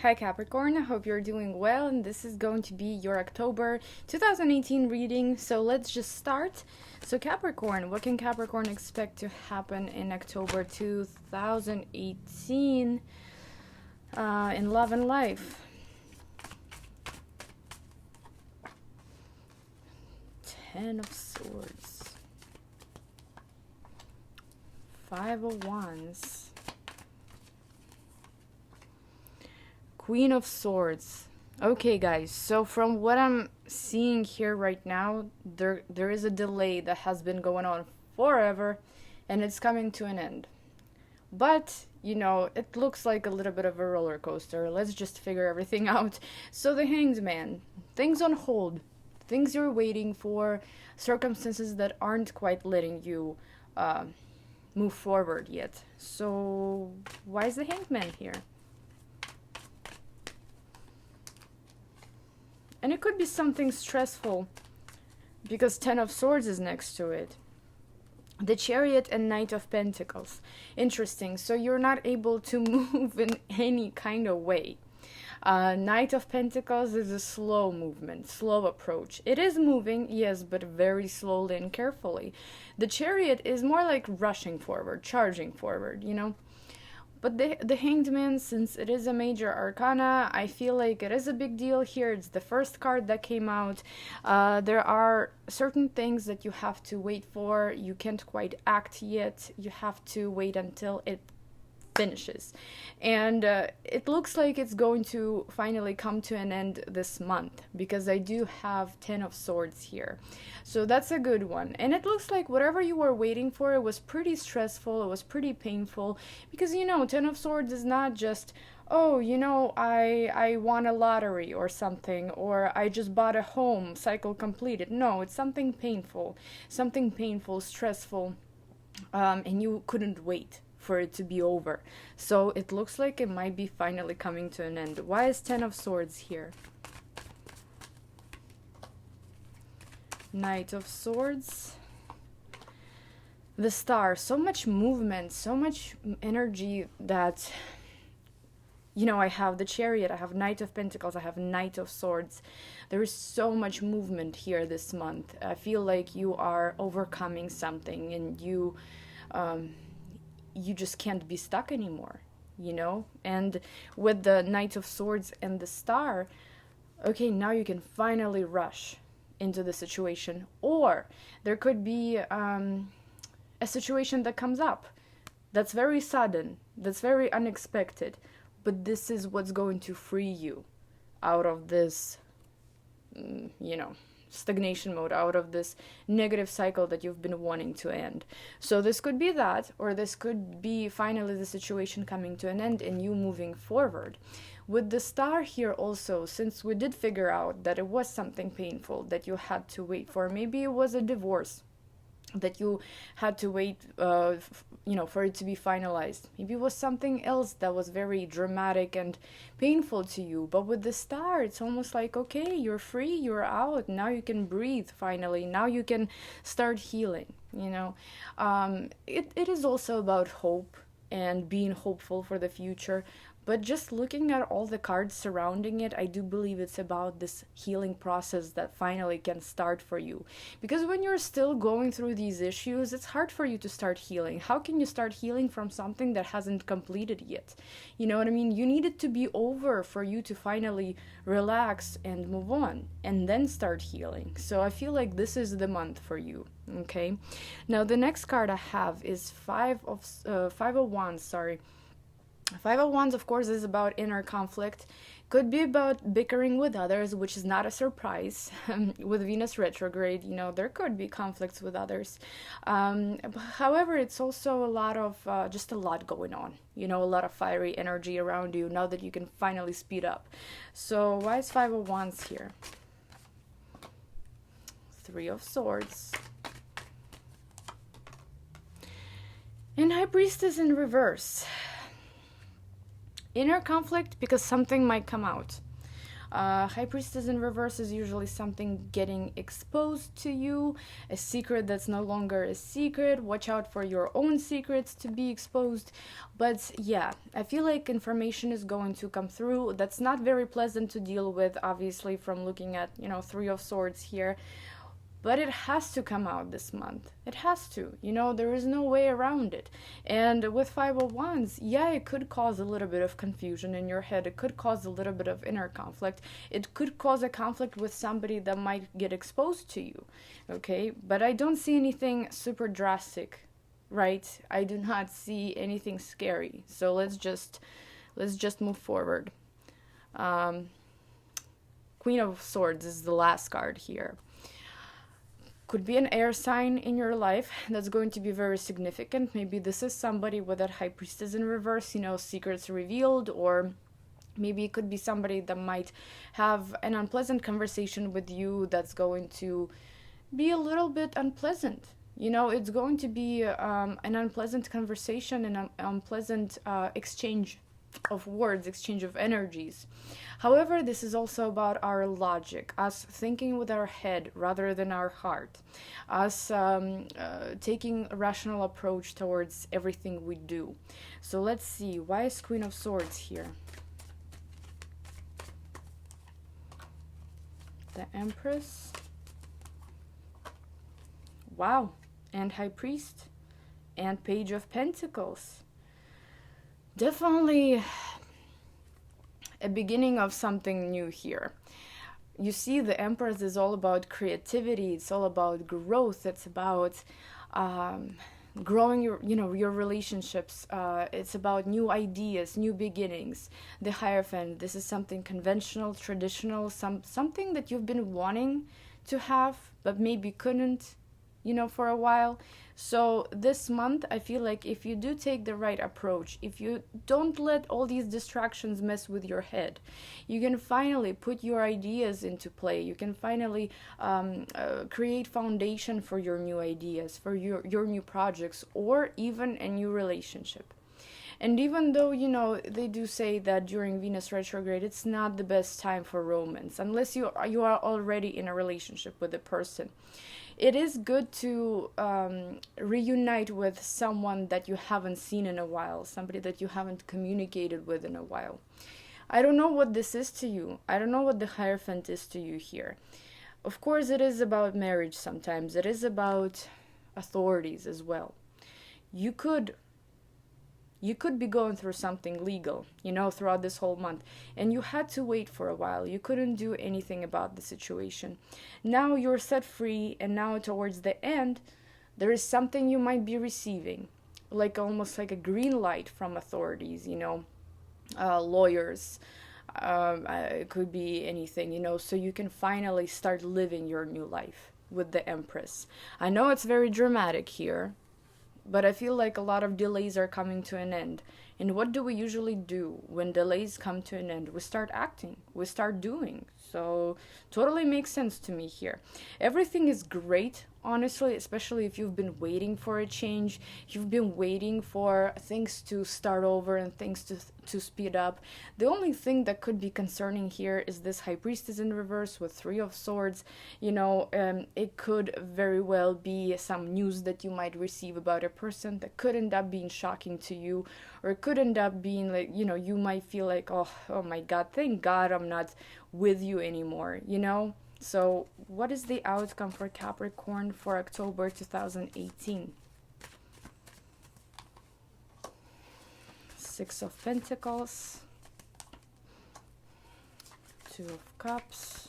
Hi Capricorn, I hope you're doing well, and this is going to be your October 2018 reading. So let's just start. So Capricorn, what can Capricorn expect to happen in October 2018 in love and life? Ten of Swords, Five of Wands, Queen of Swords. Okay, guys, so from what I'm seeing here right now, there is a delay that has been going on forever, and it's coming to an end. But, it looks like a little bit of a roller coaster. Let's just figure everything out. So the Hanged Man, things on hold, things you're waiting for, circumstances that aren't quite letting you move forward yet. So why is the Hanged Man here? And it could be something stressful, because Ten of Swords is next to it. The Chariot and Knight of Pentacles. Interesting. So you're not able to move in any kind of way. Knight of Pentacles is a slow movement, slow approach. It is moving, yes, but very slowly and carefully. The Chariot is more like rushing forward, charging forward, But the Hanged Man, since it is a major arcana, I feel like it is a big deal here. It's the first card that came out. There are certain things that you have to wait for. You can't quite act yet. You have to wait until it finishes. And it looks like it's going to finally come to an end this month, because I do have Ten of Swords here. So that's a good one. And it looks like whatever you were waiting for, it was pretty stressful, it was pretty painful, because Ten of Swords is not just, oh, I won a lottery or something, or I just bought a home, cycle completed. No, it's something painful, stressful, and you couldn't wait for it to be over. So it looks like it might be finally coming to an end. Why is Ten of Swords here? Knight of Swords, the Star. So much movement, so much energy that, I have the Chariot, I have Knight of Pentacles, I have Knight of Swords. There is so much movement here this month. I feel like you are overcoming something, and you just can't be stuck anymore, And with the Knight of Swords and the Star, okay, now you can finally rush into the situation. Or there could be a situation that comes up that's very sudden, that's very unexpected, but this is what's going to free you out of this, stagnation mode, out of this negative cycle that you've been wanting to end. So this could be that, or this could be finally the situation coming to an end and you moving forward. With the Star here also, since we did figure out that it was something painful that you had to wait for, maybe it was a divorce that you had to wait for it to be finalized. Maybe it was something else that was very dramatic and painful to you. But with the Star, it's almost like, okay, you're free, you're out, now you can breathe finally, now you can start healing. It is also about hope and being hopeful for the future. But just looking at all the cards surrounding it, I do believe it's about this healing process that finally can start for you. Because when you're still going through these issues, it's hard for you to start healing. How can you start healing from something that hasn't completed yet? You know what I mean? You need it to be over for you to finally relax and move on, and then start healing. So I feel like this is the month for you. Okay. Now the next card I have is Five of Wands. Five of Wands, of course, is about inner conflict. Could be about bickering with others, which is not a surprise. With Venus retrograde, there could be conflicts with others. However, it's also a lot of, just a lot going on. A lot of fiery energy around you now that you can finally speed up. So why is Five of Wands here? Three of Swords. And High Priestess in reverse. Inner conflict, because something might come out. High Priestess in reverse is usually something getting exposed to you, a secret that's no longer a secret. Watch out for your own secrets to be exposed. But yeah, I feel like information is going to come through. That's not very pleasant to deal with, obviously, from looking at, Three of Swords here. But it has to come out this month. It has to. There is no way around it. And with Five of Wands, yeah, it could cause a little bit of confusion in your head. It could cause a little bit of inner conflict. It could cause a conflict with somebody that might get exposed to you. Okay? But I don't see anything super drastic, right? I do not see anything scary. So let's just move forward. Queen of Swords is the last card here. Could be an air sign in your life that's going to be very significant. Maybe this is somebody with that High Priestess in reverse, secrets revealed, or maybe it could be somebody that might have an unpleasant conversation with you that's going to be a little bit unpleasant. It's going to be an unpleasant conversation and an unpleasant exchange of words, exchange of energies. However, this is also about our logic, us thinking with our head rather than our heart, us taking a rational approach towards everything we do. So let's see, why is Queen of Swords here? The Empress. Wow, and High Priest, and Page of Pentacles. Definitely a beginning of something new here. You see, the Empress is all about creativity. It's all about growth. It's about growing your relationships. It's about new ideas, new beginnings. The Hierophant, this is something conventional, traditional, something that you've been wanting to have, but maybe couldn't, for a while. So this month, I feel like if you do take the right approach, if you don't let all these distractions mess with your head, you can finally put your ideas into play. You can finally create foundation for your new ideas, for your new projects, or even a new relationship. And even though, they do say that during Venus retrograde, it's not the best time for romance, unless you are already in a relationship with a person. It is good to reunite with someone that you haven't seen in a while, somebody that you haven't communicated with in a while. I don't know what this is to you. I don't know what the Hierophant is to you here. Of course, it is about marriage sometimes. It is about authorities as well. You could be going through something legal, throughout this whole month, and you had to wait for a while. You couldn't do anything about the situation. Now you're set free, and now towards the end, there is something you might be receiving, almost like a green light from authorities, lawyers. It could be anything, so you can finally start living your new life with the Empress. I know it's very dramatic here, but I feel like a lot of delays are coming to an end. And what do we usually do when delays come to an end? We start acting. We start doing. So totally makes sense to me here. Everything is great, honestly, especially if you've been waiting for a change. You've been waiting for things to start over and things to speed up. The only thing that could be concerning here is this High Priestess in reverse with Three of Swords. It could very well be some news that you might receive about a person that could end up being shocking to you, or it could end up being like, you might feel like, oh my God, thank God I'm not with you anymore, So what is the outcome for Capricorn for October 2018? Six of Pentacles, Two of Cups,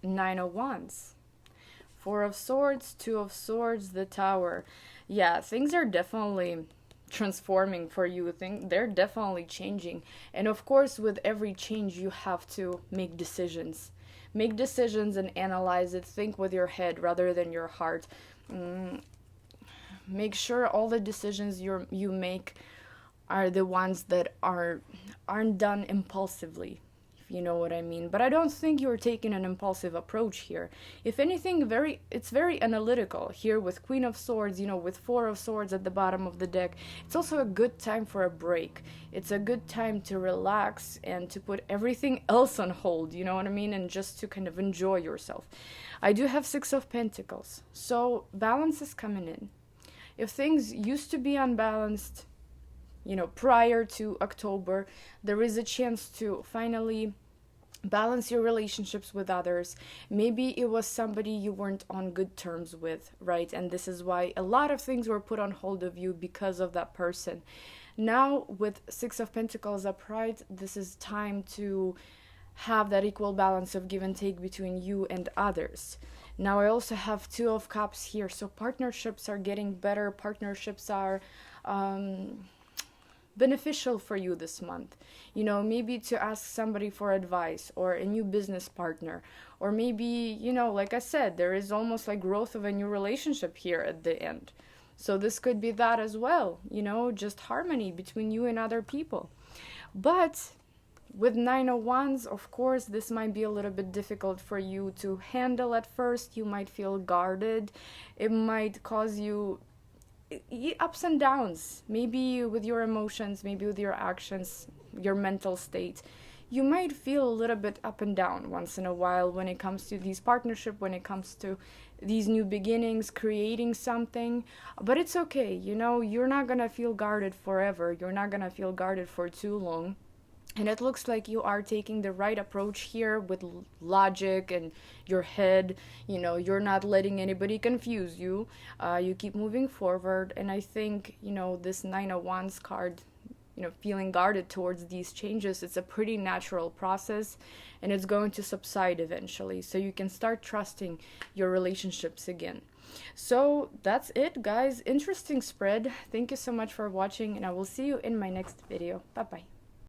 Nine of Wands, Four of Swords, Two of Swords, the Tower. Yeah, things are definitely transforming for you. They're definitely changing. And of course, with every change, you have to make decisions. Make decisions and analyze it. Think with your head rather than your heart. Make sure all the decisions you make are the ones that aren't done impulsively. you know what I mean? But I don't think you're taking an impulsive approach here. If anything, it's very analytical here with Queen of Swords, you know, with Four of Swords at the bottom of the deck. It's also a good time for a break. It's a good time to relax and to put everything else on hold, you know what I mean? And just to kind of enjoy yourself. I do have Six of Pentacles, so balance is coming in. If things used to be unbalanced, you know, prior to October, there is a chance to finally balance your relationships with others. Maybe it was somebody you weren't on good terms with, right? And this is why a lot of things were put on hold of you because of that person. Now with Six of Pentacles upright, this is time to have that equal balance of give and take between you and others. Now I also have Two of Cups here, so partnerships are getting better. Partnerships are beneficial for you this month. You know, maybe to ask somebody for advice or a new business partner, or maybe, you know, like I said, there is almost like growth of a new relationship here at the end. So this could be that as well, you know, just harmony between you and other people. But with Nine of Wands, of course, this might be a little bit difficult for you to handle at first. You might feel guarded. It might cause you ups and downs, maybe with your emotions, maybe with your actions, your mental state. You might feel a little bit up and down once in a while when it comes to these partnerships, when it comes to these new beginnings, creating something. But it's okay, you know, you're not gonna feel guarded forever. You're not gonna feel guarded for too long. And it looks like you are taking the right approach here with logic and your head. You know, you're not letting anybody confuse you. You keep moving forward. And I think, you know, this Nine of Wands card, you know, feeling guarded towards these changes, it's a pretty natural process and it's going to subside eventually. So you can start trusting your relationships again. So that's it, guys. Interesting spread. Thank you so much for watching and I will see you in my next video. Bye-bye.